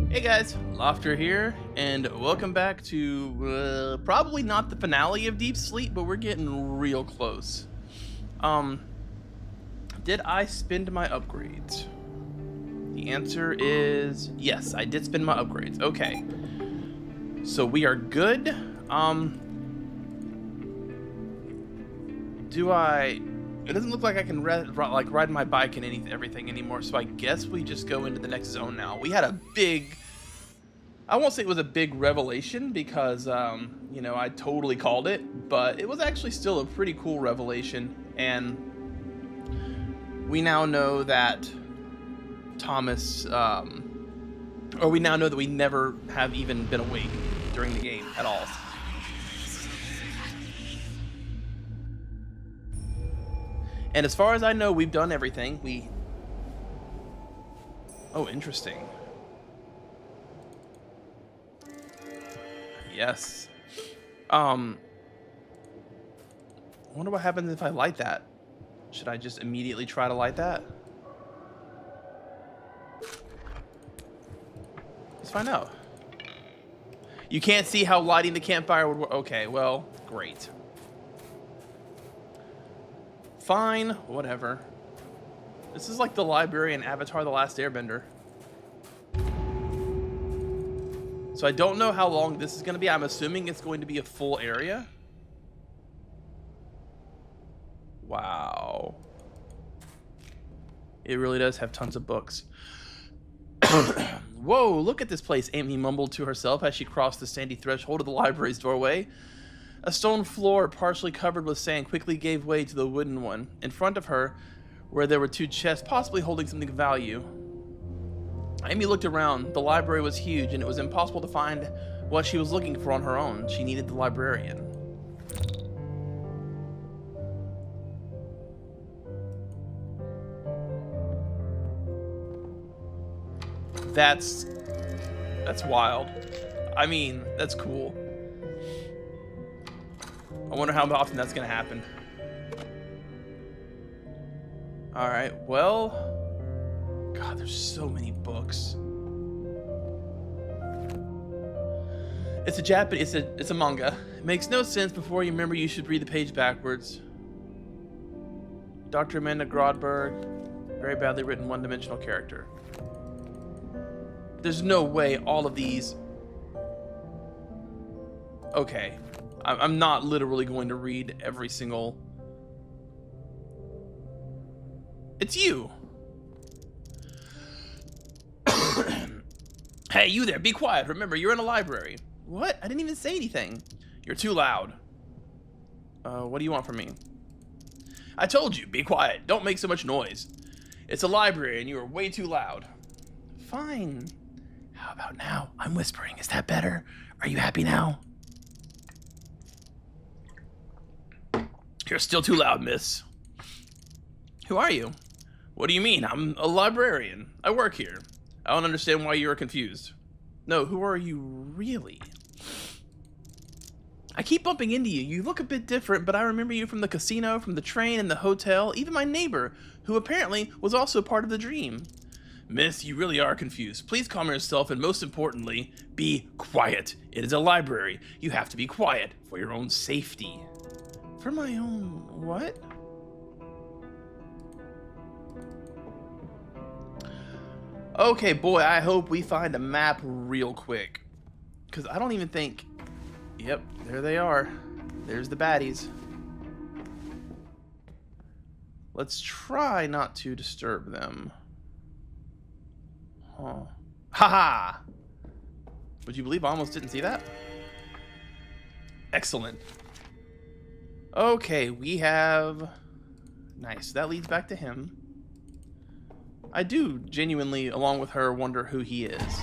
Hey guys, Lofter here, and welcome back to probably not the finale of Deep Sleep, but we're getting real close. Did I spend my upgrades? The answer is yes, I did spend my upgrades. Okay, so we are good. It doesn't look like I can ride my bike and everything anymore, so I guess we just go into the next zone now. We had a big, I won't say it was a big revelation because, you know, I totally called it, but it was actually still a pretty cool revelation. And we now know that Thomas, or we now know that we never have even been awake during the game at all. And as far as I know, we've done everything. Oh, interesting. Yes. I wonder what happens if I light that. Should I just immediately try to light that? Let's find out. You can't see how lighting the campfire would work. Okay, well, great. Fine, whatever. This is like the library in Avatar: The Last Airbender. So I don't know how long this is going to be. I'm assuming it's going to be a full area. Wow. It really does have tons of books. Whoa, look at this place, Amy mumbled to herself as she crossed the sandy threshold of the library's doorway. A stone floor partially covered with sand quickly gave way to the wooden one. In front of her, where there were two chests, possibly holding something of value. Amy looked around. The library was huge, and it was impossible to find what she was looking for on her own. She needed the librarian. That's wild. I mean, that's cool. I wonder how often that's gonna happen. All right, well, God, there's so many books. It's a Japanese, it's a manga. It makes no sense. Before you remember, you should read the page backwards. Dr. Amanda Grodberg, very badly written one-dimensional character. There's no way all of these. Okay. I'm not literally going to read every single. It's you. Hey, you there, be quiet. Remember, you're in a library. What? I didn't even say anything. You're too loud. What do you want from me? I told you, be quiet. Don't make so much noise. It's a library and you are way too loud. Fine. How about now? I'm whispering. Is that better? Are you happy now? You're still too loud, miss. Who are you? What do you mean? I'm a librarian. I work here. I don't understand why you're confused. No, who are you really? I keep bumping into you. You look a bit different, but I remember you from the casino, from the train, and the hotel, even my neighbor, who apparently was also part of the dream. Miss, you really are confused. Please calm yourself, and most importantly, be quiet. It is a library. You have to be quiet for your own safety. For my own what? Okay, boy, I hope we find a map real quick. Because I don't even think. Yep, there they are. There's the baddies. Let's try not to disturb them. Huh. Haha! Would you believe I almost didn't see that? Excellent. Okay, we have. Nice. That leads back to him. I do genuinely, along with her, wonder who he is.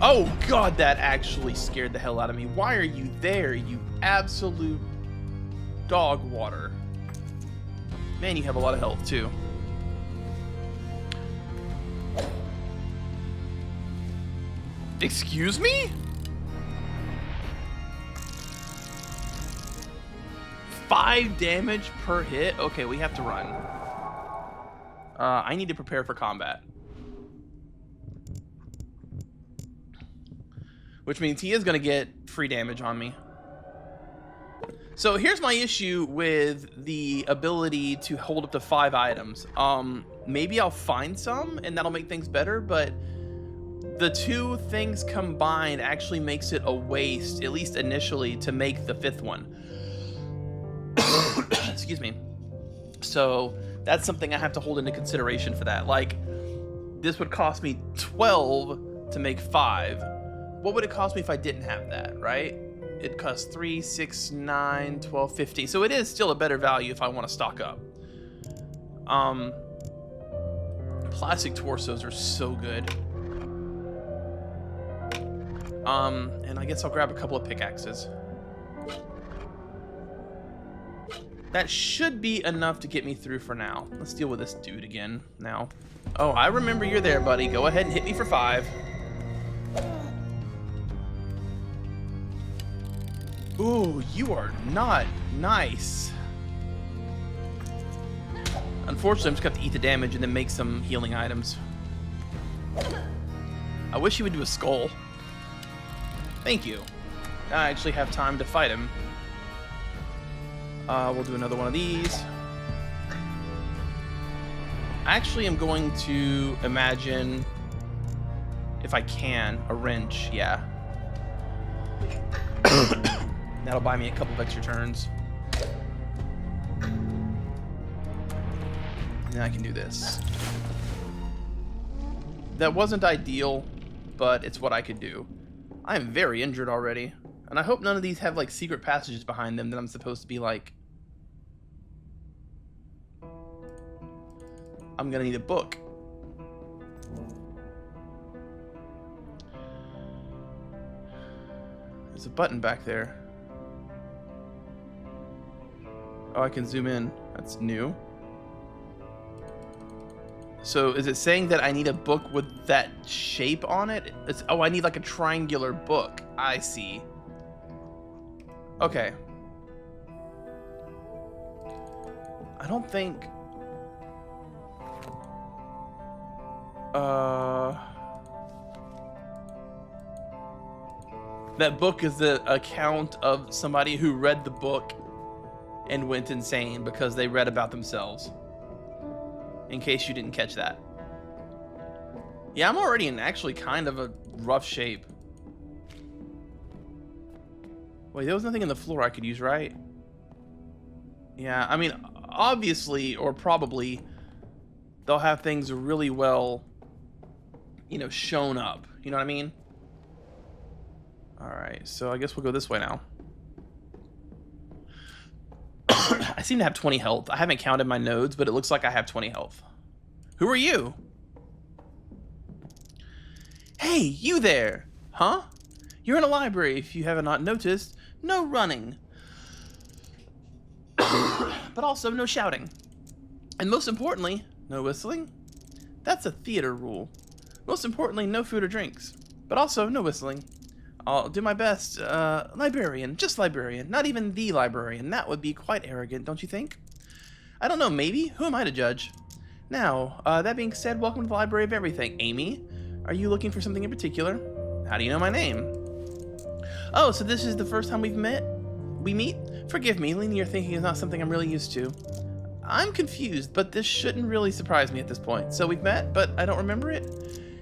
Oh God, that actually scared the hell out of me. Why are you there, you absolute dog water? Man, you have a lot of health too. Excuse me? 5 damage per hit? Okay, we have to run. I need to prepare for combat. which means he is going to get free damage on me. So here's my issue with the ability to hold up to 5 items. Maybe I'll find some and that'll make things better, but the 2 things combined actually makes it a waste, at least initially, to make the 5th one. Excuse me. So that's something I have to hold into consideration for that. Like, this would cost me 12 to make 5. What would it cost me if I didn't have that, right? It costs 3, 6, 9, 12, 15. So it is still a better value if I want to stock up. Plastic torsos are so good. And I guess I'll grab a couple of pickaxes. That should be enough to get me through for now. Let's deal with this dude again now. Oh, I remember you're there, buddy. Go ahead and hit me for 5. Ooh, you are not nice. Unfortunately, I'm just going to have to eat the damage and then make some healing items. I wish he would do a skull. Thank you. I actually have time to fight him. We'll do another one of these. I actually am going to imagine, if I can, a wrench. Yeah. That'll buy me a couple of extra turns. Now I can do this. That wasn't ideal, but it's what I could do. I am very injured already. And I hope none of these have, like, secret passages behind them that I'm supposed to be, like... I'm gonna need a book. There's a button back there. Oh, I can zoom in. That's new. So is it saying that I need a book with that shape on it? Oh, I need like a triangular book. I see. Okay. I don't think... That book is the account of somebody who read the book and went insane because they read about themselves. In case you didn't catch that. Yeah, I'm already in actually kind of a rough shape. Wait, there was nothing in the floor I could use, right? Yeah, I mean, obviously, or probably, they'll have things really well, you know, shown up. You know what I mean? Alright, so I guess we'll go this way now. I seem to have 20 health. I haven't counted my nodes, but it looks like I have 20 health. Who are you? Hey, you there! Huh? You're in a library, if you have not noticed. No running. But also no shouting. And most importantly, no whistling. That's a theater rule. Most importantly, no food or drinks. But also no whistling. I'll do my best. Librarian. Just librarian. Not even the librarian. That would be quite arrogant, don't you think? I don't know, maybe? Who am I to judge? Now, that being said, welcome to the Library of Everything. Amy, are you looking for something in particular? How do you know my name? Oh, so this is the first time we meet? Forgive me, linear thinking is not something I'm really used to. I'm confused, but this shouldn't really surprise me at this point. So we've met, but I don't remember it?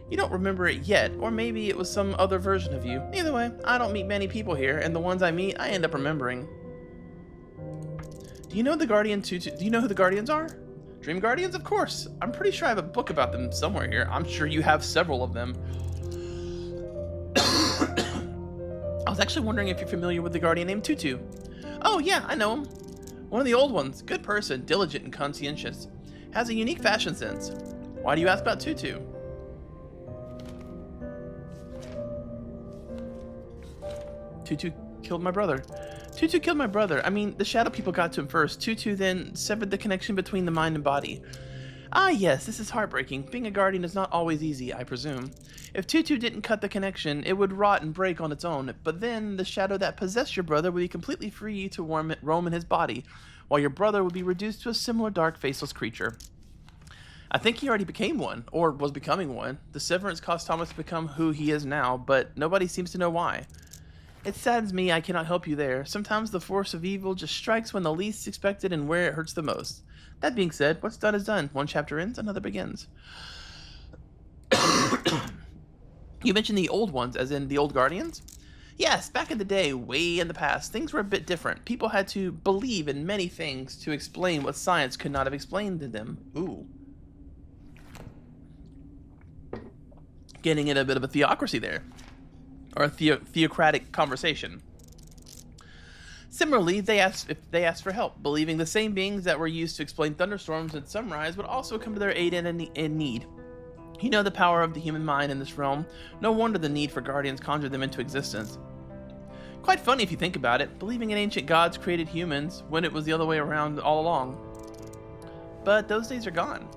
You don't remember it yet, or maybe it was some other version of you. Either way, I don't meet many people here, and the ones I meet, I end up remembering. Do you know the Guardian Do you know who the Guardians are? Dream Guardians, of course. I'm pretty sure I have a book about them somewhere here. I'm sure you have several of them. I was actually wondering if you're familiar with the Guardian named Tutu. Oh yeah, I know him. One of the old ones. Good person, diligent and conscientious. Has a unique fashion sense. Why do you ask about Tutu? Tutu killed my brother. Tutu killed my brother. I mean, the shadow people got to him first. Tutu then severed the connection between the mind and body. Ah, yes, this is heartbreaking. Being a guardian is not always easy, I presume. If Tutu didn't cut the connection, it would rot and break on its own, but then the shadow that possessed your brother would be completely free to roam in his body, while your brother would be reduced to a similar dark, faceless creature. I think he already became one, or was becoming one. The severance caused Thomas to become who he is now, but nobody seems to know why. It saddens me I cannot help you there. Sometimes the force of evil just strikes when the least expected and where it hurts the most. That being said, what's done is done. One chapter ends, another begins. You mentioned the old ones, as in the old Guardians? Yes, back in the day, way in the past, things were a bit different. People had to believe in many things to explain what science could not have explained to them. Ooh. Getting in a bit of a theocracy there. Or a theocratic conversation. Similarly, they asked for help, believing the same beings that were used to explain thunderstorms and sunrise would also come to their aid in need. You know the power of the human mind in this realm. No wonder the need for guardians conjured them into existence. Quite funny if you think about it, believing in ancient gods created humans when it was the other way around all along. But those days are gone.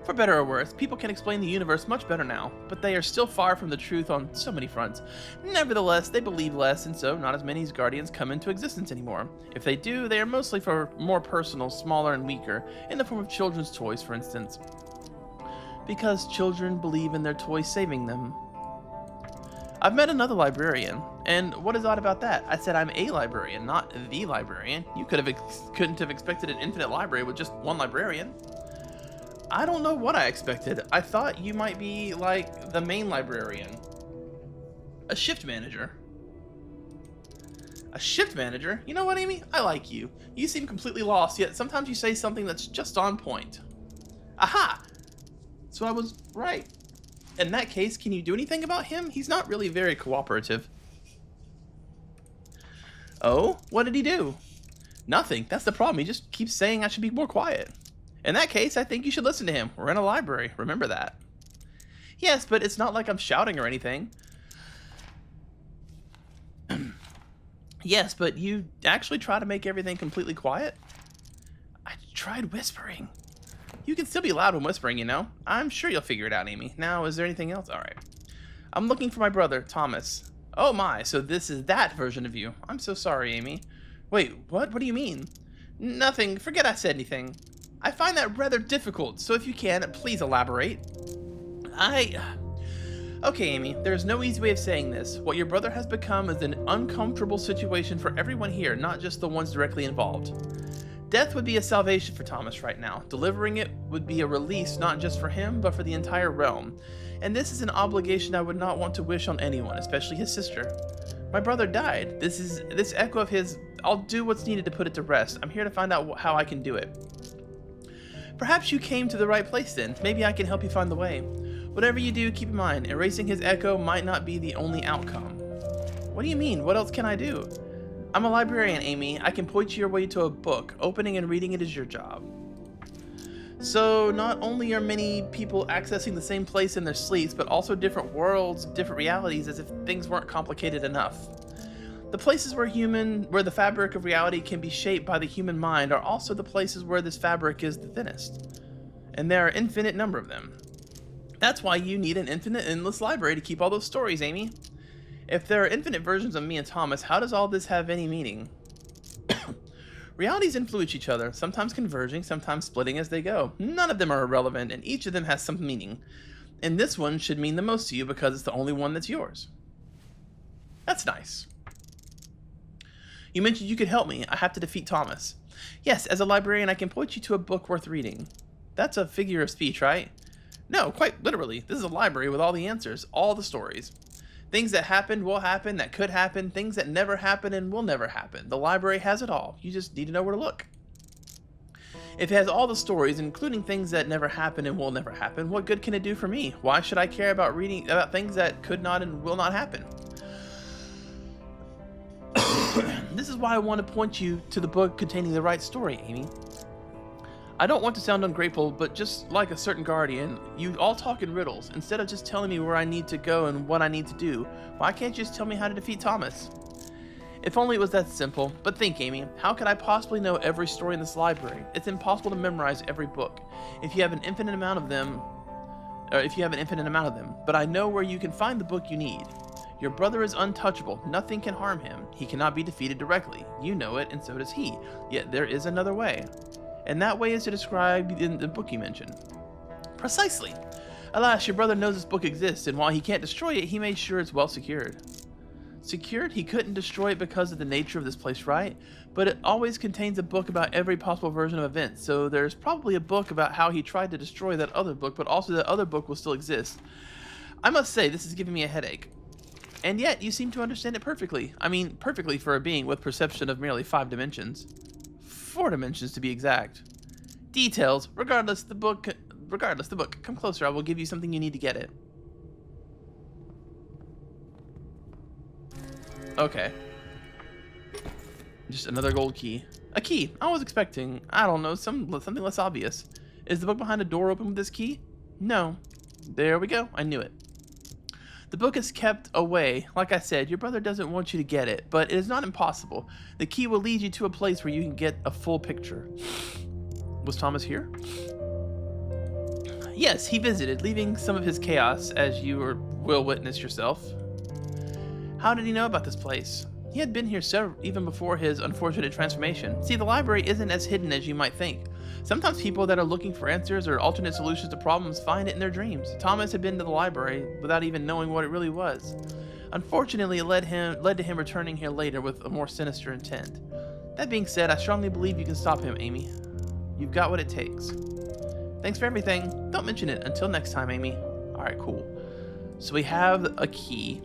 For better or worse, people can explain the universe much better now, but they are still far from the truth on so many fronts. Nevertheless, they believe less, and so not as many guardians come into existence anymore. If they do, they are mostly for more personal, smaller, and weaker, in the form of children's toys, for instance. Because children believe in their toys saving them. I've met another librarian, and what is odd about that? I said I'm a librarian, not the librarian. You couldn't have expected an infinite library with just one librarian. I don't know what I expected. I thought you might be like the main librarian. A shift manager. A shift manager? You know what, Amy? I like you. You seem completely lost, yet sometimes you say something that's just on point. Aha! So I was right. In that case, can you do anything about him? He's not really very cooperative. Oh? What did he do? Nothing. That's the problem. He just keeps saying I should be more quiet. In that case, I think you should listen to him. We're in a library. Remember that. Yes, but it's not like I'm shouting or anything. Yes, but you actually try to make everything completely quiet? I tried whispering. You can still be loud when whispering, you know. I'm sure you'll figure it out, Amy. Now, is there anything else? All right. I'm looking for my brother, Thomas. Oh my, so this is that version of you. I'm so sorry, Amy. Wait, what? What do you mean? Nothing. Forget I said anything. I find that rather difficult, so if you can, please elaborate. Okay, Amy, there's no easy way of saying this. What your brother has become is an uncomfortable situation for everyone here, not just the ones directly involved. Death would be a salvation for Thomas right now. Delivering it would be a release not just for him, but for the entire realm. And this is an obligation I would not want to wish on anyone, especially his sister. My brother died. This echo of his, I'll do what's needed to put it to rest. I'm here to find out how I can do it. Perhaps you came to the right place then. Maybe I can help you find the way. Whatever you do, keep in mind, erasing his echo might not be the only outcome. What do you mean? What else can I do? I'm a librarian, Amy. I can point your way to a book. Opening and reading it is your job. So, not only are many people accessing the same place in their sleeps, but also different worlds, different realities, as if things weren't complicated enough. The places where the fabric of reality can be shaped by the human mind are also the places where this fabric is the thinnest. And there are an infinite number of them. That's why you need an infinite, endless library to keep all those stories, Amy. If there are infinite versions of me and Thomas, how does all this have any meaning? Realities influence each other, sometimes converging, sometimes splitting as they go. None of them are irrelevant, and each of them has some meaning. And this one should mean the most to you because it's the only one that's yours. That's nice. You mentioned you could help me. I have to defeat Thomas. Yes, as a librarian, I can point you to a book worth reading. That's a figure of speech, right? No, quite literally. This is a library with all the answers, all the stories. Things that happened, will happen, that could happen, things that never happened and will never happen. The library has it all. You just need to know where to look. If it has all the stories, including things that never happened and will never happen, what good can it do for me? Why should I care about reading about things that could not and will not happen? This is why I want to point you to the book containing the right story, Amy. I don't want to sound ungrateful, but just like a certain guardian, you all talk in riddles. Instead of just telling me where I need to go and what I need to do, why can't you just tell me how to defeat Thomas? If only it was that simple. But think, Amy, how could I possibly know every story in this library? It's impossible to memorize every book. If you have an infinite amount of them, but I know where you can find the book you need. Your brother is untouchable. Nothing can harm him. He cannot be defeated directly. You know it, and so does he. Yet there is another way. And that way is to describe in the book you mentioned. Precisely. Alas, your brother knows this book exists, and while he can't destroy it, he made sure it's well secured. Secured? He couldn't destroy it because of the nature of this place, right? But it always contains a book about every possible version of events, so there's probably a book about how he tried to destroy that other book, but also that other book will still exist. I must say, this is giving me a headache. And yet, you seem to understand it perfectly. I mean, perfectly for a being with perception of merely 5 dimensions. 4 dimensions, to be exact. Details, regardless, the book. Come closer, I will give you something you need to get it. Okay. Just another gold key. A key. I was expecting, I don't know, something less obvious. Is the book behind a door open with this key? No. There we go. I knew it. The book is kept away. Like I said, your brother doesn't want you to get it, but it is not impossible. The key will lead you to a place where you can get a full picture. Was Thomas here? Yes, he visited, leaving some of his chaos, as you will witness yourself. How did he know about this place? He had been here even before his unfortunate transformation. See, the library isn't as hidden as you might think. Sometimes people that are looking for answers or alternate solutions to problems find it in their dreams. Thomas had been to the library without even knowing what it really was. Unfortunately, it led to him returning here later with a more sinister intent. That being said, I strongly believe you can stop him, Amy. You've got what it takes. Thanks for everything. Don't mention it until next time, Amy. Alright, cool. So we have a key.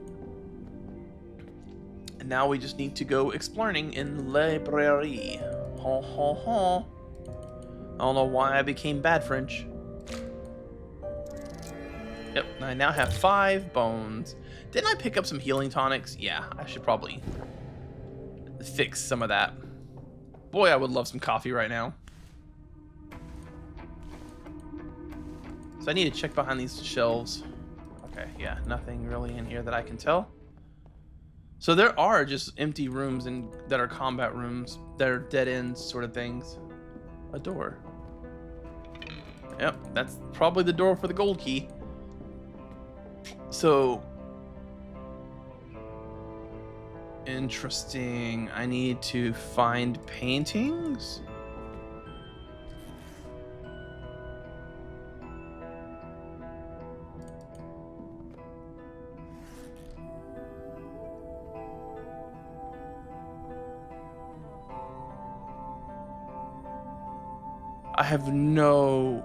And now we just need to go exploring in Librairie. Ha ha ha. I don't know why I became bad French. Yep, I now have 5 bones. Didn't I pick up some healing tonics? Yeah, I should probably fix some of that. Boy, I would love some coffee right now. So I need to check behind these shelves. Okay, yeah, nothing really in here that I can tell. So there are just empty rooms that are combat rooms that are dead ends sort of things. A door. Yep, that's probably the door for the gold key. So interesting. I need to find paintings. I have no.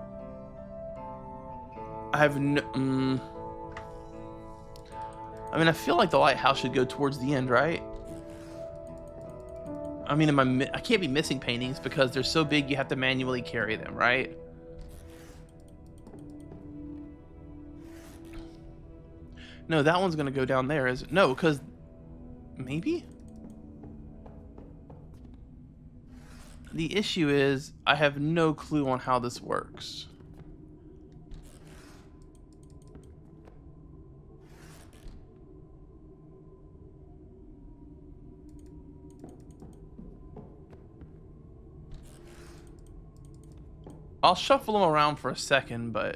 I mean, I feel like the lighthouse should go towards the end, right? I mean, I can't be missing paintings because they're so big you have to manually carry them, right? No, that one's gonna go down there, is it? No, because maybe? The issue is I have no clue on how this works. I'll shuffle them around for a second, but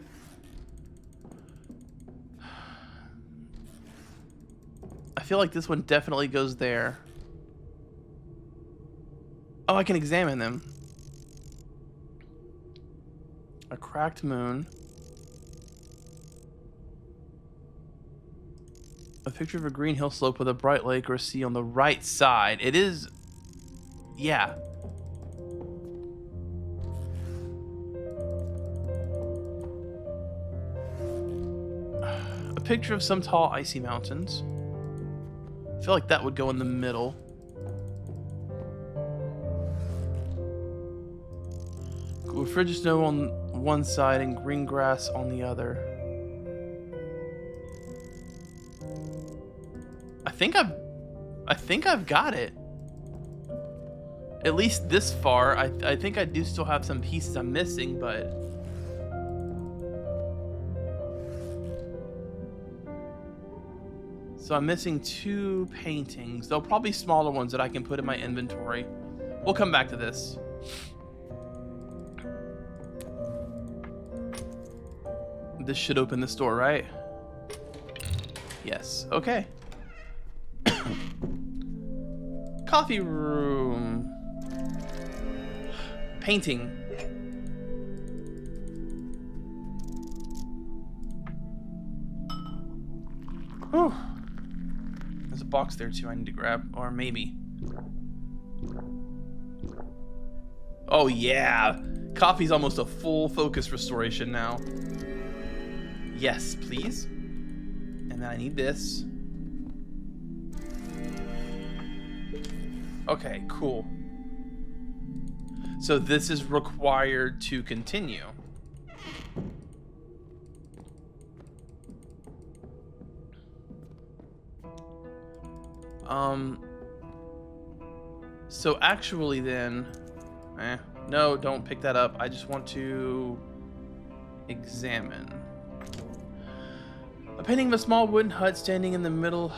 I feel like this one definitely goes there. Oh, I can examine them. A cracked moon. A picture of a green hill slope with a bright lake or sea on the right side. It is... yeah. A picture of some tall icy mountains. I feel like that would go in the middle. With frigid snow on one side and green grass on the other. I think I've got it. At least this far. I think I do still have some pieces I'm missing, but so I'm missing 2 paintings. They'll probably be smaller ones that I can put in my inventory. We'll come back to this. This should open this door, right? Yes. Okay. Coffee room. Painting. Whew. There's a box there too I need to grab. Or maybe. Oh yeah! Coffee's almost a full focus restoration now. Yes, please. And then I need this. Okay, cool. So this is required to continue. So actually then, no, don't pick that up. I just want to examine. A painting of a small wooden hut standing in the middle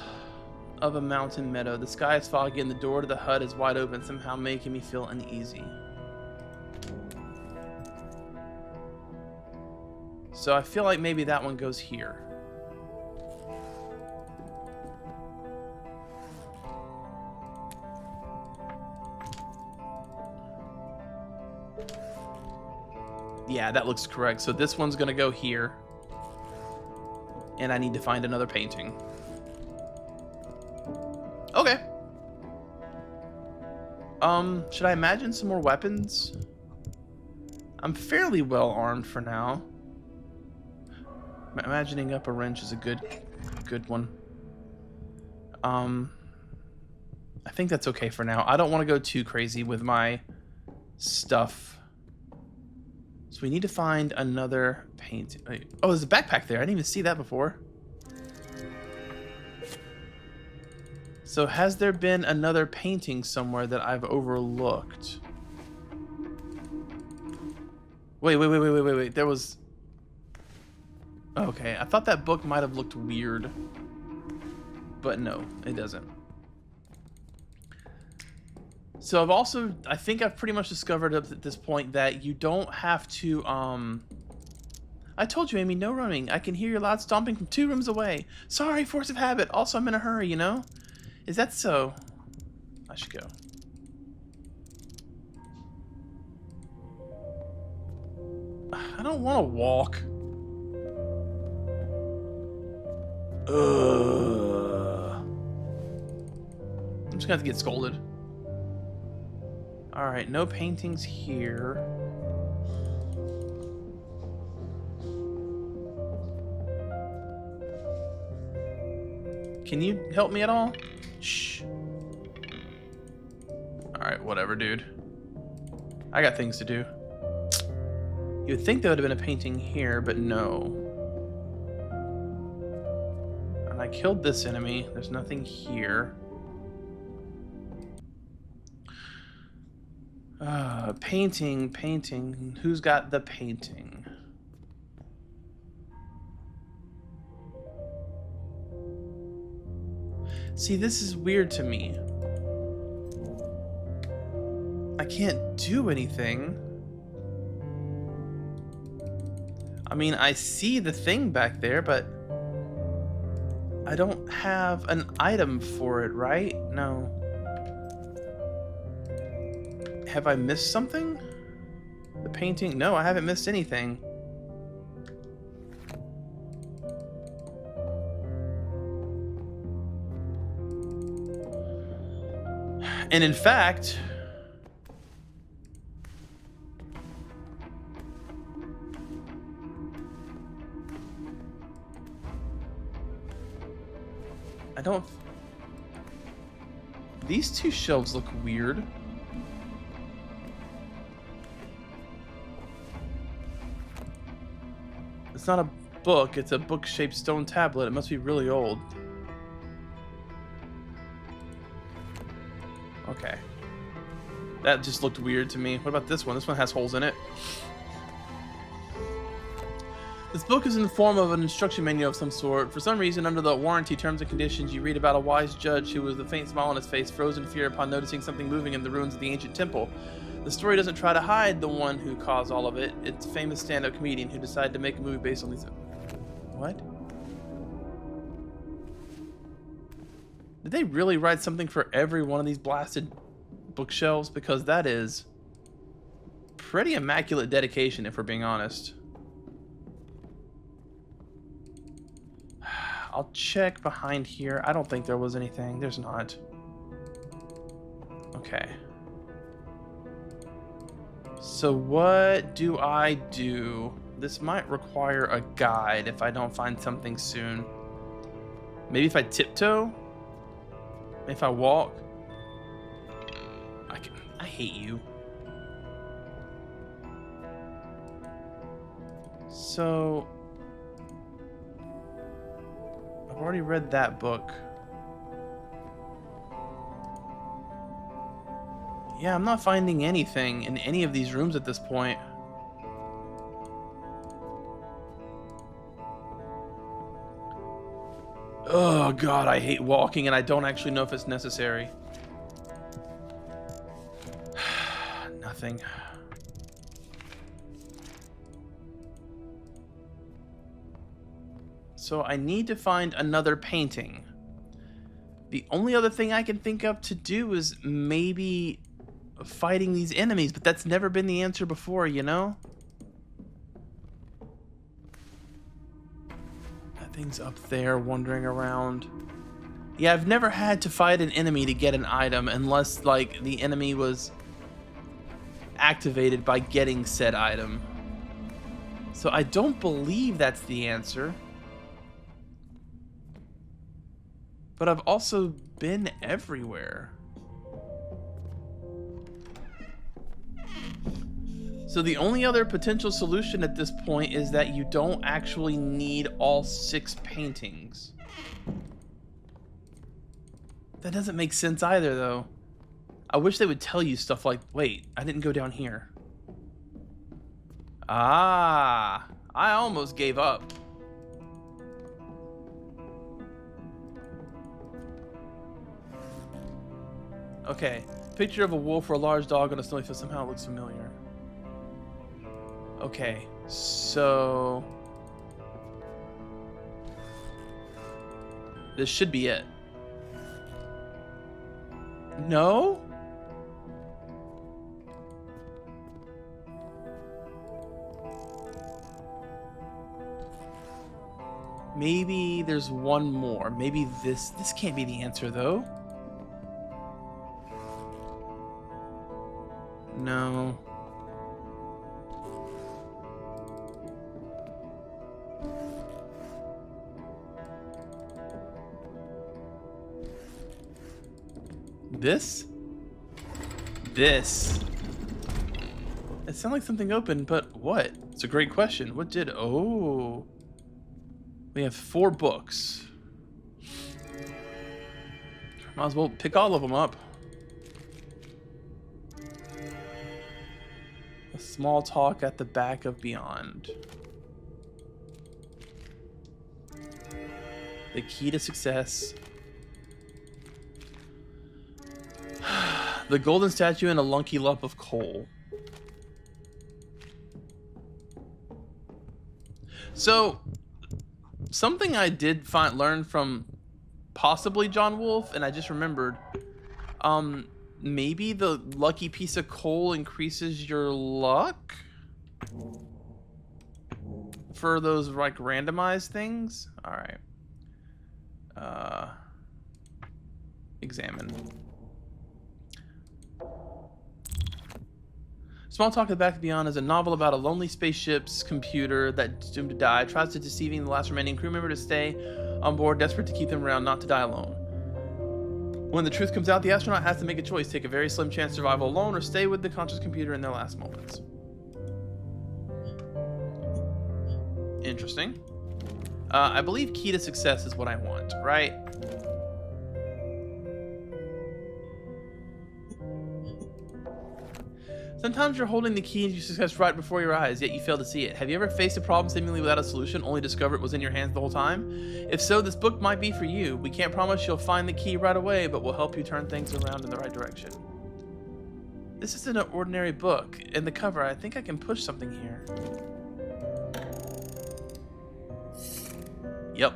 of a mountain meadow. The sky is foggy and the door to the hut is wide open, somehow making me feel uneasy. So I feel like maybe that one goes here. Yeah, that looks correct. So this one's gonna go here. And I need to find another painting. Okay. Should I imagine some more weapons? I'm fairly well armed for now. Imagining up a wrench is a good one. I think that's okay for now. I don't want to go too crazy with my stuff. So we need to find another painting. Oh, there's a backpack there. I didn't even see that before. So has there been another painting somewhere that I've overlooked? Wait. There was... Okay, I thought that book might have looked weird. But no, it doesn't. So I think I've pretty much discovered up at this point that you don't have to, I told you, Amy, no running. I can hear your loud stomping from 2 rooms away. Sorry, force of habit. Also, I'm in a hurry, you know? Is that so? I should go. I don't want to walk. I'm just gonna have to get scolded. Alright, no paintings here. Can you help me at all? Shh. Alright, whatever, dude. I got things to do. You would think there would have been a painting here, but no. And I killed this enemy. There's nothing here. Painting. Who's got the painting? See, this is weird to me. I can't do anything. I mean, I see the thing back there, but I don't have an item for it, right? No. Have I missed something? The painting? No, I haven't missed anything. And in fact, I don't... These 2 shelves look weird. It's not a book, it's a book-shaped stone tablet. It must be really old. Okay. That just looked weird to me. What about this one? This one has holes in it. This book is in the form of an instruction manual of some sort. For some reason, under the warranty terms and conditions, you read about a wise judge who, with a faint smile on his face, froze in fear upon noticing something moving in the ruins of the ancient temple. The story doesn't try to hide the one who caused all of it. It's a famous stand-up comedian who decided to make a movie based on these... What? Did they really write something for every one of these blasted bookshelves? Because that is pretty immaculate dedication, if we're being honest. I'll check behind here. I don't think there was anything. There's not. Okay. So what do I do? This might require a guide if I don't find something soon. Maybe if I tiptoe? Maybe if I walk? I hate you. So I've already read that book. Yeah, I'm not finding anything in any of these rooms at this point. Oh god, I hate walking and I don't actually know if it's necessary. Nothing. So I need to find another painting. The only other thing I can think of to do is maybe fighting these enemies, but that's never been the answer before, you know? That thing's up there wandering around. Yeah, I've never had to fight an enemy to get an item unless, like, the enemy was activated by getting said item. So I don't believe that's the answer. But I've also been everywhere. So the only other potential solution at this point is that you don't actually need all 6 paintings. That doesn't make sense either, though. I wish they would tell you stuff like, wait, I didn't go down here. Ah, I almost gave up. Okay, picture of a wolf or a large dog on a snowy field. Somehow it looks familiar. Okay, so this should be it. No? Maybe there's one more. Maybe this can't be the answer though. No. This? It sounded like something open, but what? It's a great question. What did... Oh. We have 4 books. Might as well pick all of them up. A small talk at the back of Beyond. The key to success. The golden statue and a lunky lump of coal. So, something I did learn from possibly John Wolfe, and I just remembered, maybe the lucky piece of coal increases your luck for those like randomized things. All right. Examine. Small Talk at the Back of Beyond is a novel about a lonely spaceship's computer that's doomed to die. It tries to deceiving the last remaining crew member to stay on board, desperate to keep them around, not to die alone. When the truth comes out, the astronaut has to make a choice: take a very slim chance survival alone, or stay with the conscious computer in their last moments. Interesting. I believe key to success is what I want, right? Sometimes you're holding the key to success right before your eyes, yet you fail to see it. Have you ever faced a problem seemingly without a solution, only to discover it was in your hands the whole time? If so, this book might be for you. We can't promise you'll find the key right away, but we'll help you turn things around in the right direction. This isn't an ordinary book. In the cover, I think I can push something here. Yep.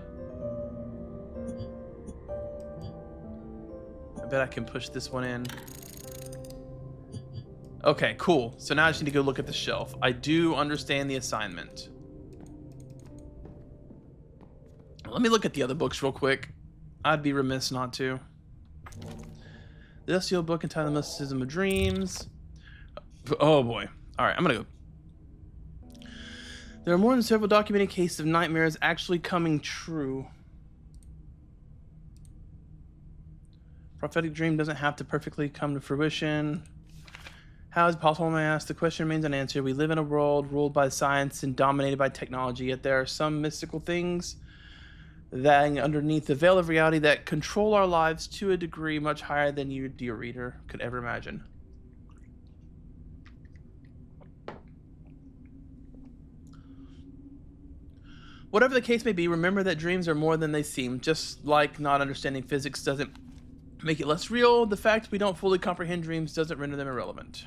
I bet I can push this one in. Okay, cool. So now I just need to go look at the shelf. I do understand the assignment. Let Let me look at the other books real quick. I'd be remiss not to. The SEO book entitled The Mysticism of Dreams. Oh boy. Alright, I'm gonna go. There are more than several documented cases of nightmares actually coming true. Prophetic dream doesn't have to perfectly come to fruition. How is it possible, I ask? The question remains unanswered. We live in a world ruled by science and dominated by technology, yet there are some mystical things that underneath the veil of reality that control our lives to a degree much higher than you, dear reader, could ever imagine. Whatever the case may be, remember that dreams are more than they seem. Just like not understanding physics doesn't make it less real, the fact we don't fully comprehend dreams doesn't render them irrelevant.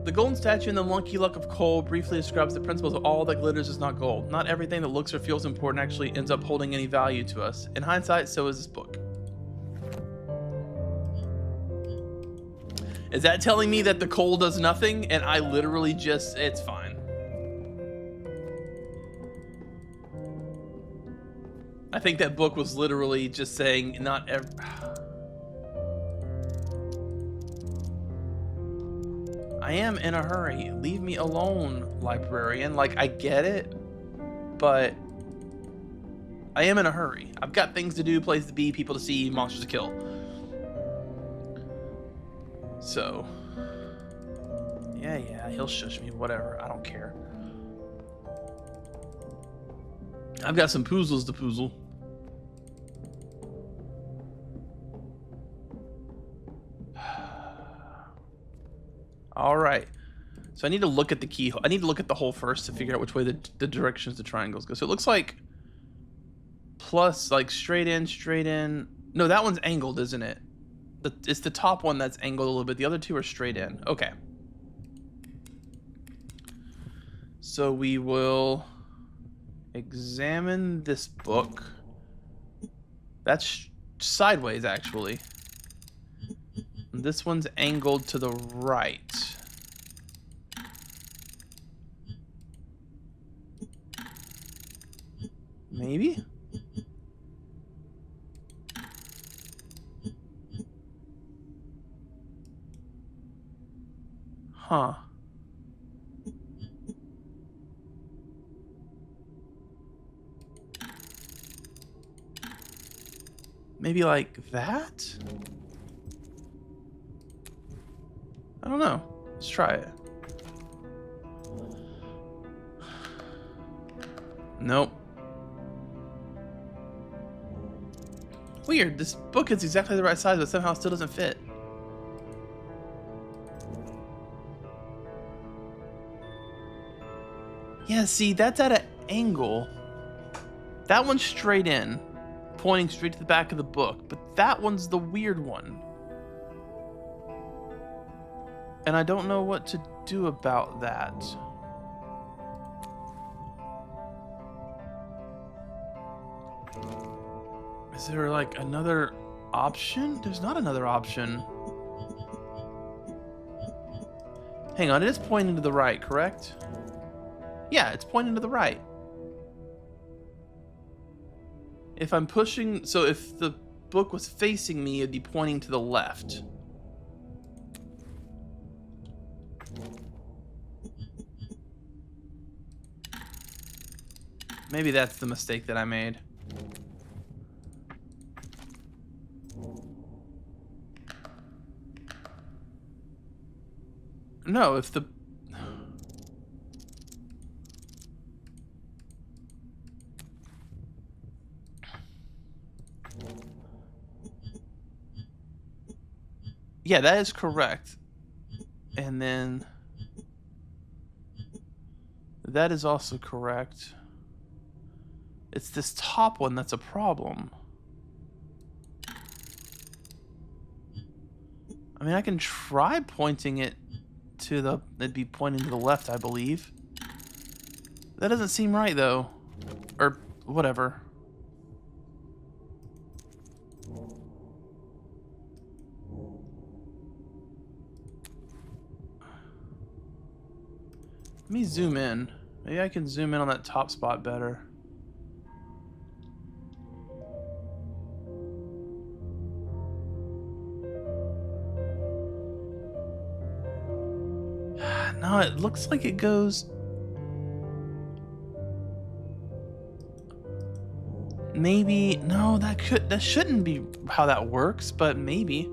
The golden statue in the monkey luck of coal briefly describes the principles of all that glitters is not gold. Not everything that looks or feels important actually ends up holding any value to us. In hindsight, so is this book. Is that telling me that the coal does nothing and I literally just, it's fine? I think that book was literally just saying not every... I am in a hurry. Leave me alone, librarian. Like, I get it, but I am in a hurry. I've got things to do, places to be, people to see, monsters to kill. So, yeah, he'll shush me, whatever. I don't care. I've got some puzzles to puzzle. All right, so I need to look at the keyhole. I need to look at the hole first to figure out which way the directions the triangles go. So it looks like plus, like straight in. No, that one's angled, isn't it? It's the top one that's angled a little bit. The other two are straight in. Okay. So we will examine this book. That's sideways, actually. This one's angled to the right. Maybe? Huh. Maybe like that? I don't know. Let's try it. Nope. Weird. This book is exactly the right size, but somehow it still doesn't fit. Yeah, see, that's at an angle. That one's straight in, pointing straight to the back of the book, but that one's the weird one. And I don't know what to do about that. Is there like another option? There's not another option. Hang on, it is pointing to the right, correct? Yeah, it's pointing to the right. If I'm pushing, so if the book was facing me, it'd be pointing to the left. Maybe that's the mistake that I made. No, if the... Yeah, that is correct. And then... that is also correct. It's this top one that's a problem. I mean, I can try pointing it to the... it'd be pointing to the left, I believe. That doesn't seem right, though. Or whatever. Let me zoom in. Maybe I can zoom in on that top spot better. No, it looks like it goes... Maybe... No, that shouldn't be how that works, but maybe.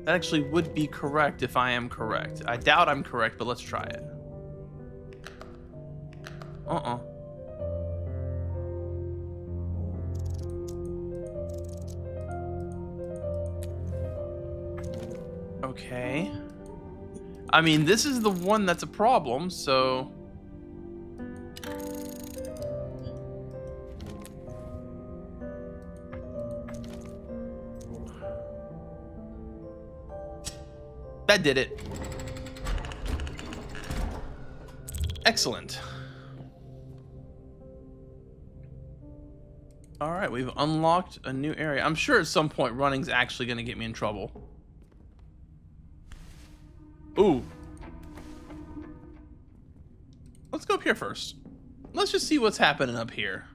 That actually would be correct if I am correct. I doubt I'm correct, but let's try it. Okay. I mean, this is the one that's a problem, so... That did it. Excellent. Alright, we've unlocked a new area. I'm sure at some point running's actually going to get me in trouble. Ooh. Let's go up here first. Let's just see what's happening up here.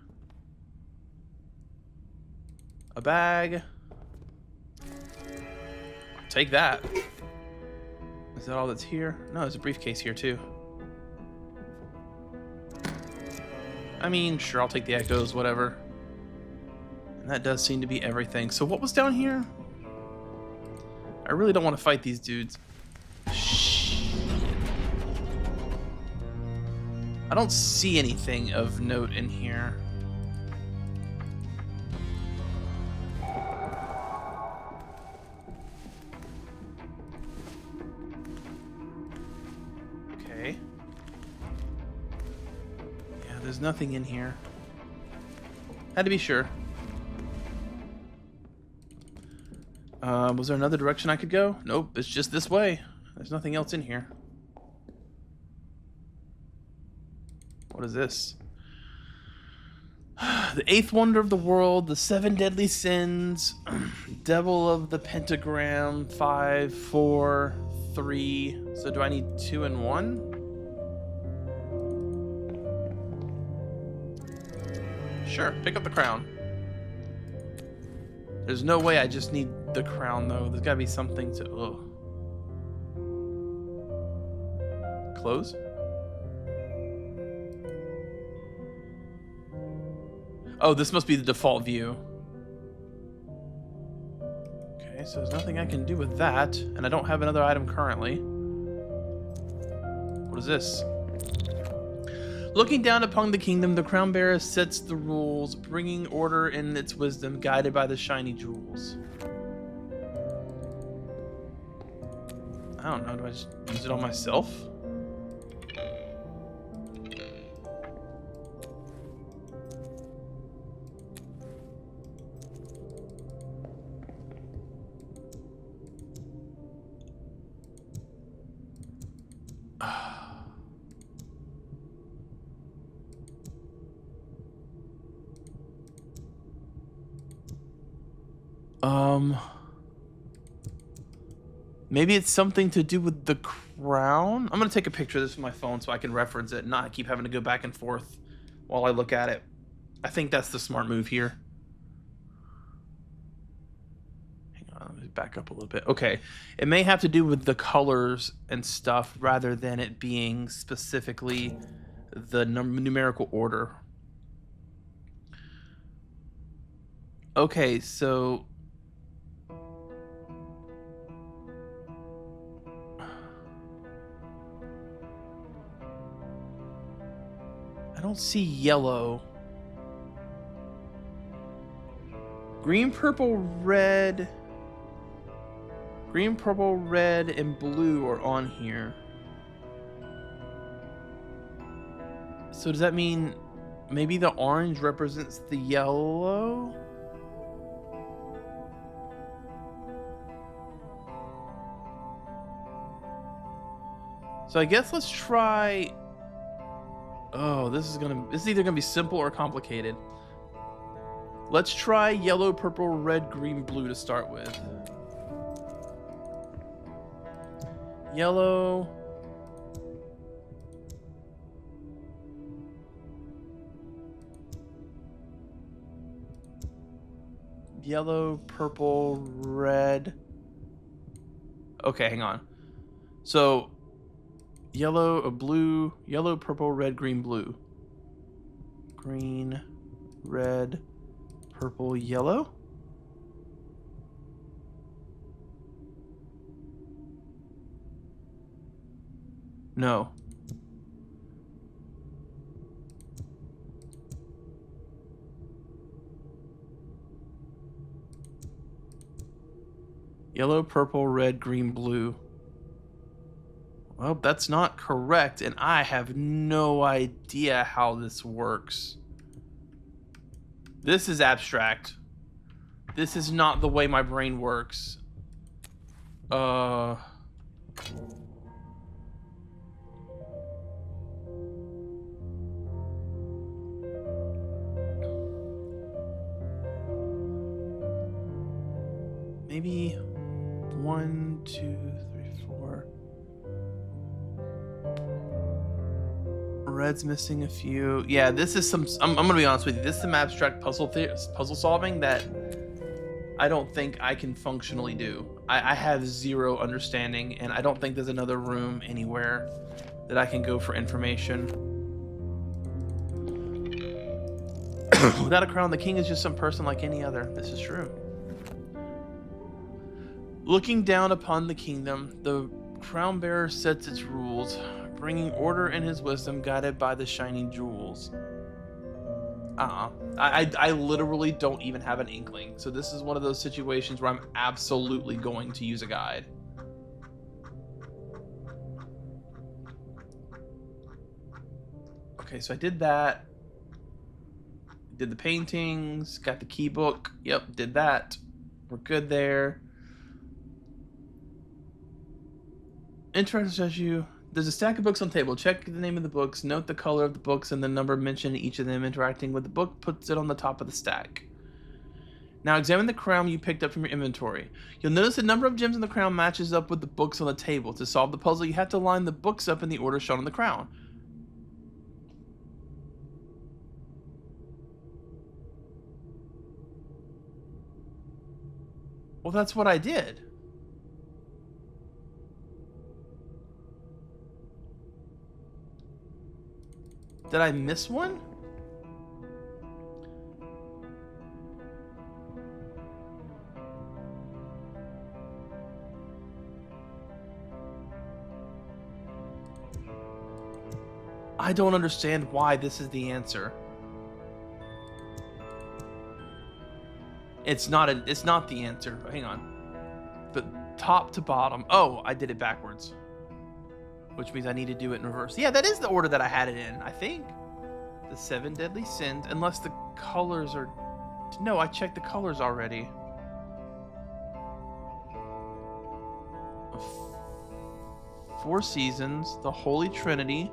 A bag. Take that. Is that all that's here? No, there's a briefcase here too. I mean, sure, I'll take the echoes, whatever. And that does seem to be everything. So what was down here? I really don't want to fight these dudes. I don't see anything of note in here. Okay. Yeah, there's nothing in here. Had to be sure. Was there another direction I could go? Nope, it's just this way. There's nothing else in here. What is this? The eighth wonder of the world, the seven deadly sins, devil of the pentagram, 5, 4, 3. So do I need 2 and 1? Sure, pick up the crown. There's no way I just need the crown though. There's gotta be something to... Ugh. Close? Oh, this must be the default view. Okay, so there's nothing I can do with that, and I don't have another item currently. What is this? Looking down upon the kingdom, the crown bearer sets the rules, bringing order in its wisdom, guided by the shiny jewels. I don't know, do I just use it on myself? Maybe it's something to do with the crown? I'm gonna take a picture of this with my phone so I can reference it and not keep having to go back and forth while I look at it. I think that's the smart move here. Hang on, let me back up a little bit. Okay, it may have to do with the colors and stuff rather than it being specifically the numerical order. Okay, so... I don't see yellow. Green, purple, red. Green, purple, red, and blue are on here. So does that mean maybe the orange represents the yellow? So I guess let's try... Oh, this is either gonna be simple or complicated. Let's try yellow, purple, red, green, blue to start with. Yellow. Yellow, purple, red. Okay, hang on. So, yellow, blue, yellow, purple, red, green, blue. Green, red, purple, yellow? No. Yellow, purple, red, green, blue. Well, that's not correct, and I have no idea how this works. This is abstract. This is not the way my brain works. Maybe 1, 2, 3, 4. Red's missing a few. Yeah, this is some. I'm gonna be honest with you. This is some abstract puzzle solving that I don't think I can functionally do. I have zero understanding, and I don't think there's another room anywhere that I can go for information. Without a crown, the king is just some person like any other. This is true. Looking down upon the kingdom, the crown bearer sets its rules, bringing order in his wisdom, guided by the shining jewels. I literally don't even have an inkling. So this is one of those situations where I'm absolutely going to use a guide. Okay, so I did that. Did the paintings, got the key book. Yep, did that. We're good there. Interesting as you. There's a stack of books on the table. Check the name of the books, note the color of the books, and the number mentioned in each of them. Interacting with the book puts it on the top of the stack. Now examine the crown you picked up from your inventory. You'll notice the number of gems in the crown matches up with the books on the table. To solve the puzzle, you have to line the books up in the order shown on the crown. Well, that's what I did. Did I miss one? I don't understand why this is the answer. It's not the answer. Hang on. But top to bottom. Oh, I did it backwards. Which means I need to do it in reverse. Yeah, that is the order that I had it in, I think. The 7 deadly sins, unless the colors are... No, I checked the colors already. Four Seasons, the Holy Trinity,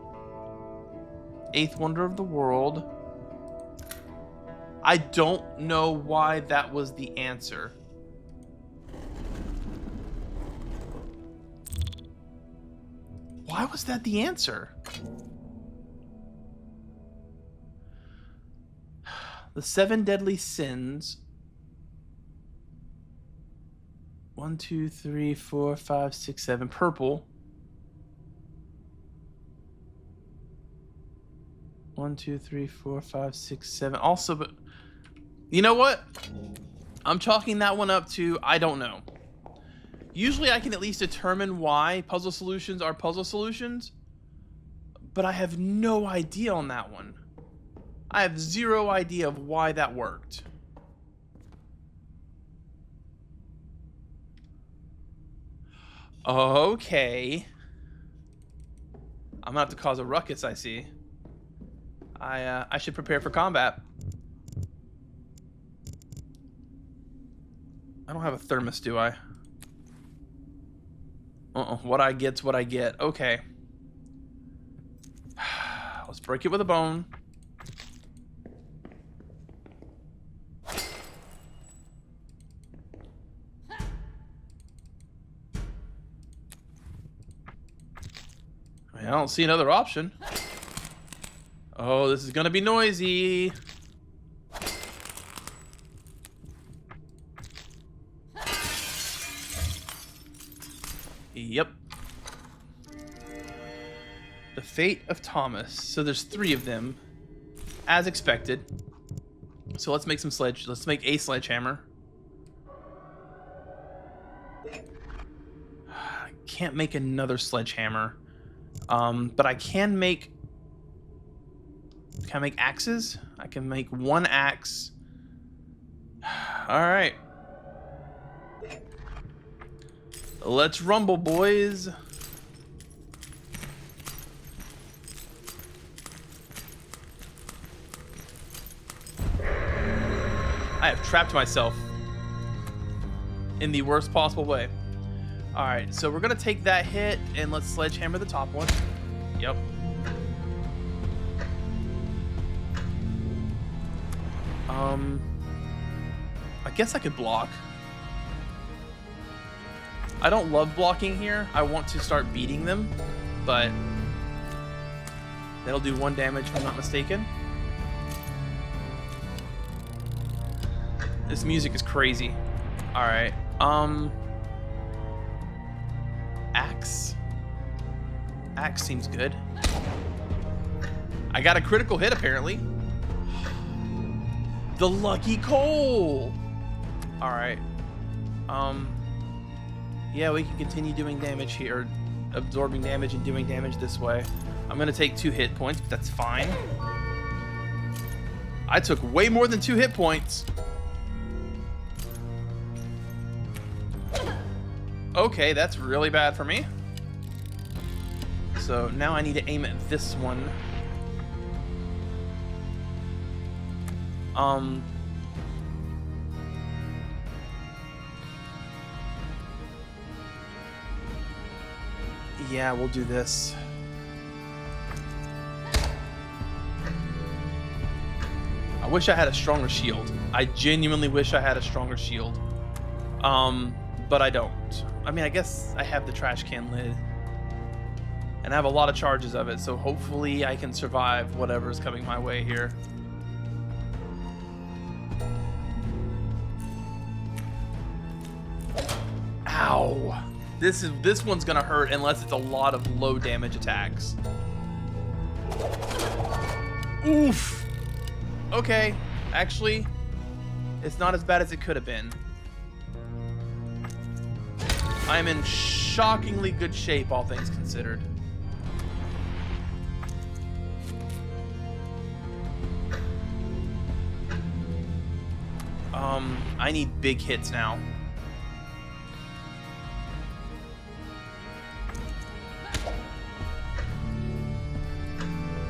Eighth Wonder of the World. I don't know why that was the answer. Why was that the answer? The 7 deadly sins. 1, 2, 3, 4, 5, 6, 7. Purple. 1, 2, 3, 4, 5, 6, 7. Also, but you know what? I'm chalking that one up to I don't know. Usually I can at least determine why puzzle solutions are puzzle solutions, but I have no idea on that one. I have zero idea of why that worked. Okay. I'm gonna have to cause a ruckus, I see. I should prepare for combat. I don't have a thermos, do I? What I get's what I get. Okay. Let's break it with a bone. I mean, I don't see another option. Oh, this is gonna be noisy. Yep. The Fate of Thomas. So there's 3 of them, as expected. So let's make let's make a sledgehammer. I can't make another sledgehammer. But I can make axes? I can make 1 axe. Alright. Let's rumble, boys. I have trapped myself in the worst possible way. Alright, so we're gonna take that hit and let's sledgehammer the top one. Yep. I guess I could block. I don't love blocking here. I want to start beating them, but that'll do 1 damage if I'm not mistaken. This music is crazy. Alright. Axe. Axe seems good. I got a critical hit apparently. The lucky coal. Alright. Yeah, we can continue doing damage here. Absorbing damage and doing damage this way. I'm gonna take 2 hit points, but that's fine. I took way more than 2 hit points. Okay, that's really bad for me. So now I need to aim at this one. Yeah, we'll do this. I wish I had a stronger shield. I genuinely wish I had a stronger shield. But I don't. I mean, I guess I have the trash can lid. And I have a lot of charges of it, so hopefully I can survive whatever is coming my way here. Ow! This one's gonna hurt unless it's a lot of low damage attacks. Oof! Okay, actually, it's not as bad as it could have been. I'm in shockingly good shape, all things considered. I need big hits now.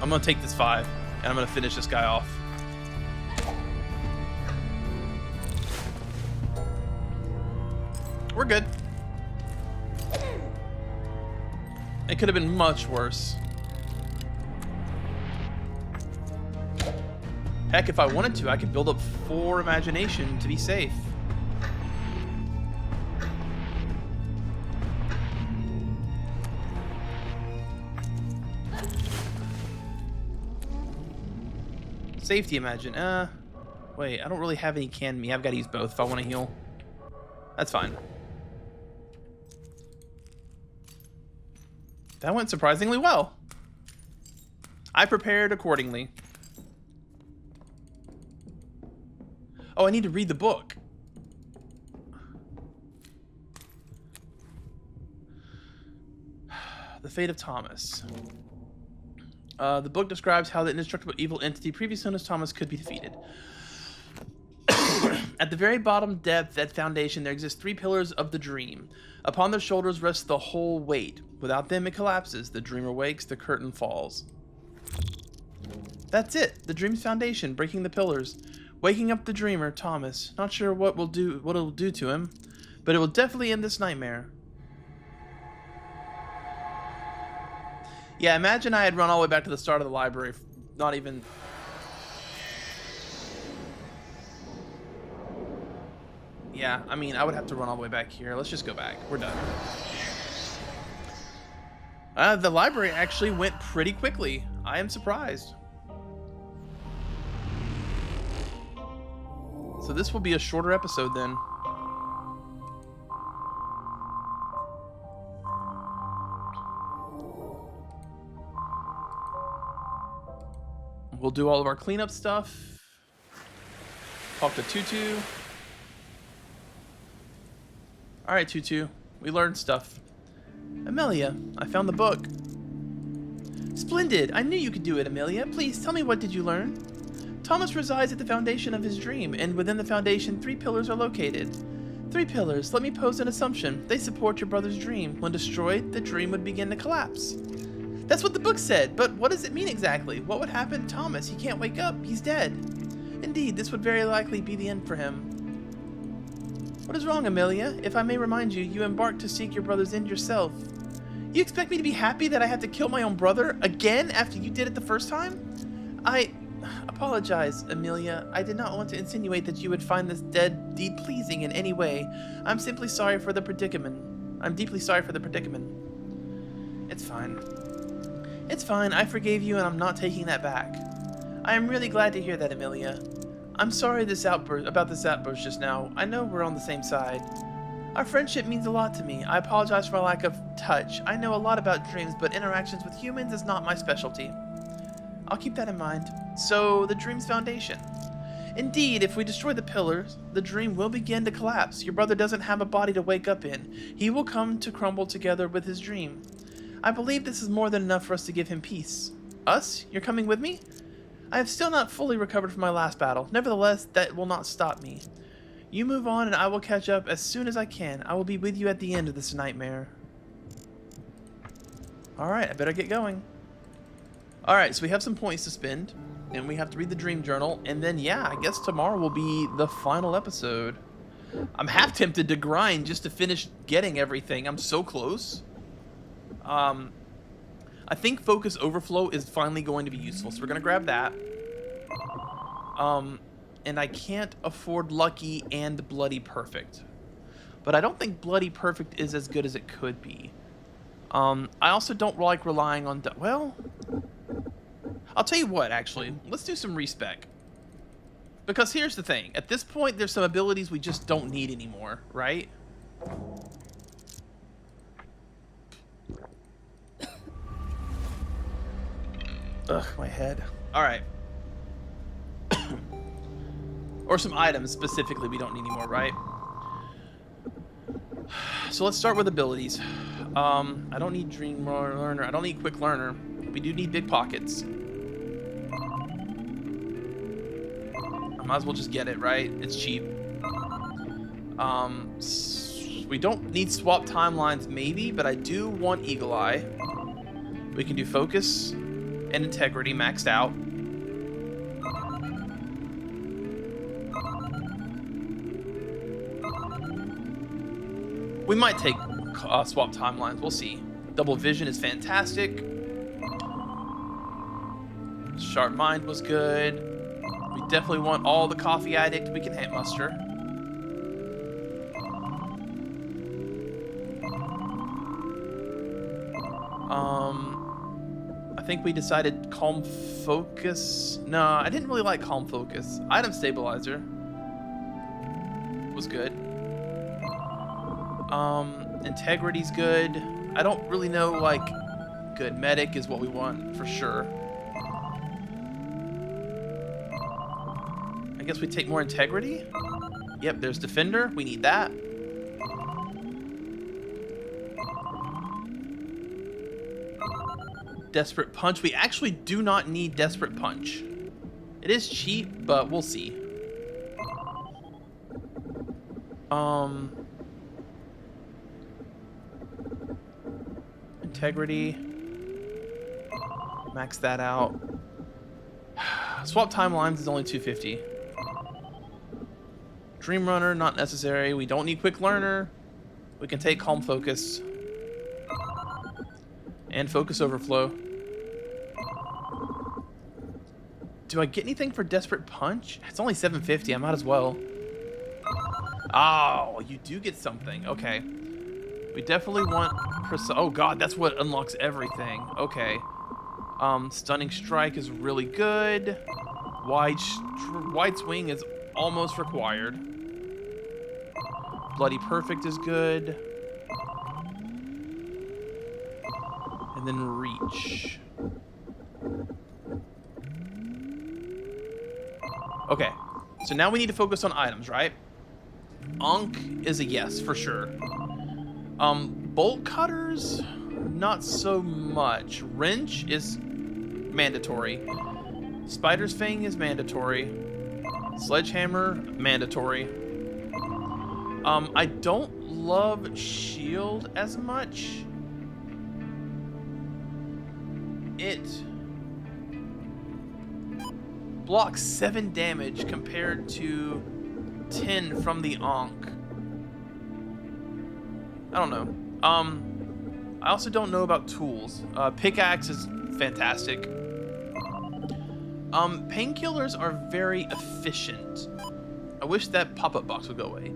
I'm gonna take this 5, and I'm gonna finish this guy off. We're good. It could have been much worse. Heck, if I wanted to, I could build up 4 imagination to be safe. Safety imagine. Wait, I don't really have any canned meat. I've got to use both if I want to heal. That's fine. That went surprisingly well. I prepared accordingly. Oh, I need to read the book. The Fate of Thomas. The book describes how the indestructible evil entity previously known as Thomas could be defeated. At the very bottom depth at foundation, there exist 3 pillars of the dream. Upon their shoulders rests the whole weight. Without them, it collapses. The dreamer wakes, the curtain falls. That's it. The dream's foundation, breaking the pillars. Waking up the dreamer, Thomas. Not sure what it'll do to him, but it will definitely end this nightmare. Yeah, imagine I had run all the way back to the start of the library. Not even... Yeah, I mean, I would have to run all the way back here. Let's just go back. We're done. The library actually went pretty quickly. I am surprised. So this will be a shorter episode then. We'll do all of our cleanup stuff. Talk to Tutu. Alright, Tutu. We learned stuff. Amelia, I found the book. Splendid! I knew you could do it, Amelia. Please, tell me, what did you learn? Thomas resides at the foundation of his dream, and within the foundation, 3 pillars are located. 3 pillars. Let me pose an assumption. They support your brother's dream. When destroyed, the dream would begin to collapse. That's what the book said, but what does it mean exactly? What would happen to Thomas? He can't wake up. He's dead. Indeed, this would very likely be the end for him. What is wrong, Amelia? If I may remind you, you embarked to seek your brother's end yourself. You expect me to be happy that I have to kill my own brother again after you did it the first time? I apologize, Amelia. I did not want to insinuate that you would find this deed pleasing in any way. I'm simply sorry for the predicament. I'm deeply sorry for the predicament. It's fine. It's fine. I forgave you and I'm not taking that back. I am really glad to hear that, Amelia. I'm sorry about this outburst just now. I know we're on the same side. Our friendship means a lot to me. I apologize for my lack of touch. I know a lot about dreams, but interactions with humans is not my specialty. I'll keep that in mind. So, the dream's foundation. Indeed, if we destroy the pillars, the dream will begin to collapse. Your brother doesn't have a body to wake up in. He will come to crumble together with his dream. I believe this is more than enough for us to give him peace. Us? You're coming with me? I have still not fully recovered from my last battle. Nevertheless, that will not stop me. You move on and I will catch up as soon as I can. I will be with you at the end of this nightmare. Alright, I better get going. Alright, so we have some points to spend. And we have to read the dream journal. And then, yeah, I guess tomorrow will be the final episode. I'm half tempted to grind just to finish getting everything. I'm so close. I think Focus Overflow is finally going to be useful. So we're going to grab that. And I can't afford Lucky and Bloody Perfect. But I don't think Bloody Perfect is as good as it could be. I also don't like relying on... Well, I'll tell you what, actually. Let's do some respec. Because here's the thing. At this point, there's some abilities we just don't need anymore, right? Ugh, my head. Alright. Or some items specifically we don't need anymore, right? So let's start with abilities. I don't need Dream Learner. I don't need Quick Learner. We do need Big Pockets. I might as well just get it, right? It's cheap. We don't need Swap Timelines, maybe, but I do want Eagle Eye. We can do Focus and Integrity maxed out. We might take Swap Timelines. We'll see. Double Vision is fantastic. Sharp Mind was good. We definitely want all the Coffee Addict we can muster. I think we decided Calm Focus. No, I didn't really like Calm Focus. Item Stabilizer was good. Integrity's good. I don't really know, like, good. Medic is what we want for sure. I guess we take more Integrity. Yep, there's Defender. We need that. Desperate Punch. We actually do not need Desperate Punch. It is cheap, but we'll see. Integrity. Max that out. Swap Timelines is only 250. Dream Runner, not necessary. We don't need Quick Learner. We can take Calm Focus. And Focus Overflow. Do I get anything for Desperate Punch? It's only 750. I might as well. Oh, you do get something. Okay. We definitely want Oh god, that's what unlocks everything. Okay. Stunning strike is really good. Wide swing is almost required. Bloody perfect is good. And then reach. Okay. So now we need to focus on items, right? Ankh is a yes for sure. Bolt cutters, not so much. Wrench is mandatory. Spider's Fang is mandatory. Sledgehammer, mandatory. I don't love shield as much. It blocks 7 damage compared to 10 from the Ankh. I don't know. I also don't know about tools. Pickaxe is fantastic. Painkillers are very efficient. I wish that pop-up box would go away.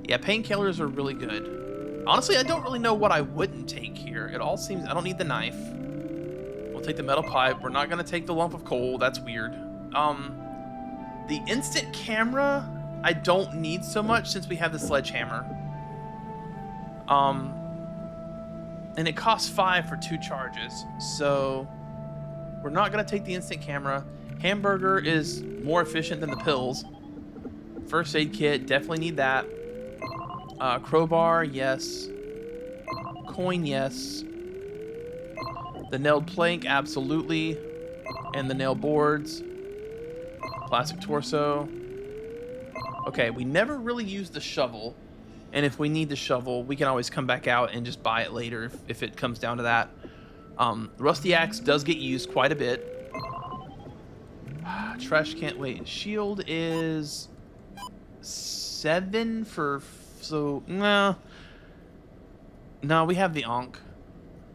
Yeah, painkillers are really good. Honestly, I don't really know what I wouldn't take here. It all seems... I don't need the knife. We'll take the metal pipe. We're not going to take the lump of coal. That's weird. The instant camera, I don't need so much since we have the sledgehammer. And it costs 5 for 2 charges. So we're not going to take the instant camera. Hamburger is more efficient than the pills. First aid kit, definitely need that. Crowbar, yes. Coin, yes. The nailed plank, absolutely. And the nail boards. Plastic torso. Okay, we never really used the shovel. And if we need the shovel, we can always come back out and just buy it later if it comes down to that. Rusty axe does get used quite a bit. Trash can't wait. Shield is 7 for... So, no. No, we have the Ankh.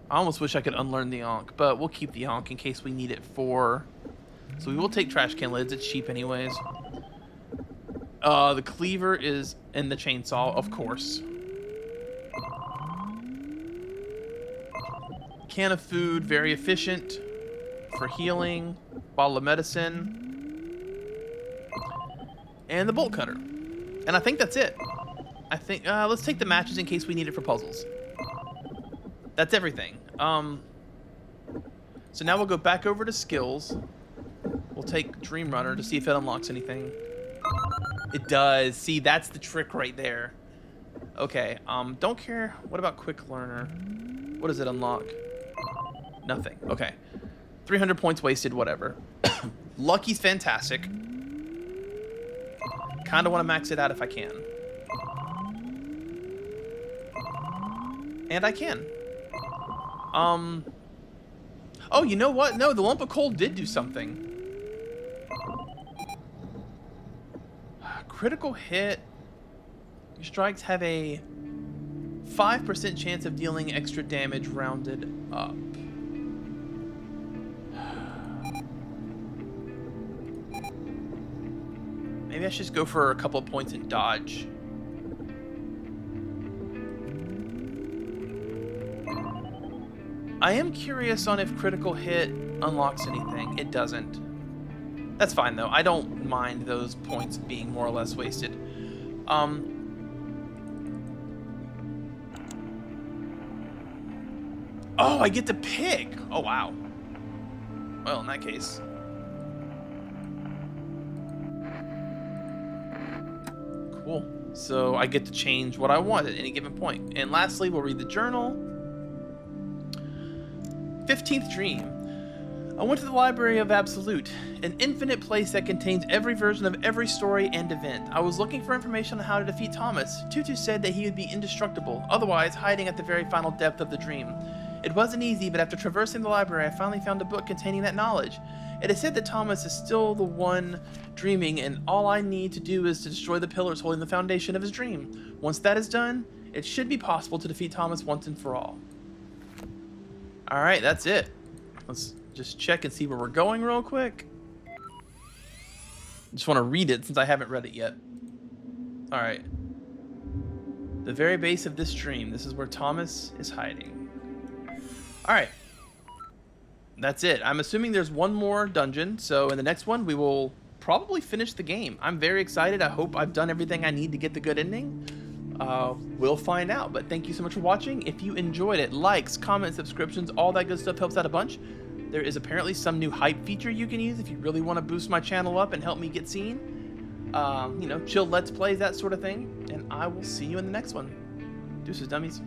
I almost wish I could unlearn the Ankh, but we'll keep the Ankh in case we need it for... So we will take trash can lids. It's cheap anyways. The cleaver is in the chainsaw, of course. Can of food, very efficient for healing. Bottle of medicine. And the bolt cutter. And I think that's it. I think, let's take the matches in case we need it for puzzles. That's everything. So now we'll go back over to skills. We'll take Dream Runner to see if it unlocks anything. It does. See, that's the trick right there. Okay, don't care. What about Quick Learner? What does it unlock? Nothing. Okay. 300 points wasted, whatever. Lucky's fantastic. Kind of want to max it out if I can. And I can. Oh, you know what? No, the lump of coal did do something. Critical hit. Your strikes have a 5% chance of dealing extra damage rounded up. Maybe I should just go for a couple of points in dodge. I am curious on if critical hit unlocks anything. It doesn't. That's fine though. I don't mind those points being more or less wasted. Oh, I get to pick. Oh, wow. Well, in that case. Cool. So I get to change what I want at any given point. And lastly, we'll read the journal. 15th dream. I went to the Library of Absolute, an infinite place that contains every version of every story and event. I was looking for information on how to defeat Thomas. Tutu said that he would be indestructible, otherwise hiding at the very final depth of the dream. It wasn't easy, but after traversing the library, I finally found a book containing that knowledge. It is said that Thomas is still the one dreaming, and all I need to do is to destroy the pillars holding the foundation of his dream. Once that is done, it should be possible to defeat Thomas once and for all. Alright, that's it. Let's just check and see where we're going real quick. Just want to read it since I haven't read it yet. Alright. The very base of this dream, this is where Thomas is hiding. All right. That's it. I'm assuming there's one more dungeon, so in the next one, we will probably finish the game. I'm very excited. I hope I've done everything I need to get the good ending. We'll find out, but thank you so much for watching. If you enjoyed it, likes, comments, subscriptions, all that good stuff helps out a bunch. There is apparently some new hype feature you can use if you really want to boost my channel up and help me get seen. You know, chill Let's Plays, that sort of thing. And I will see you in the next one. Deuces, dummies.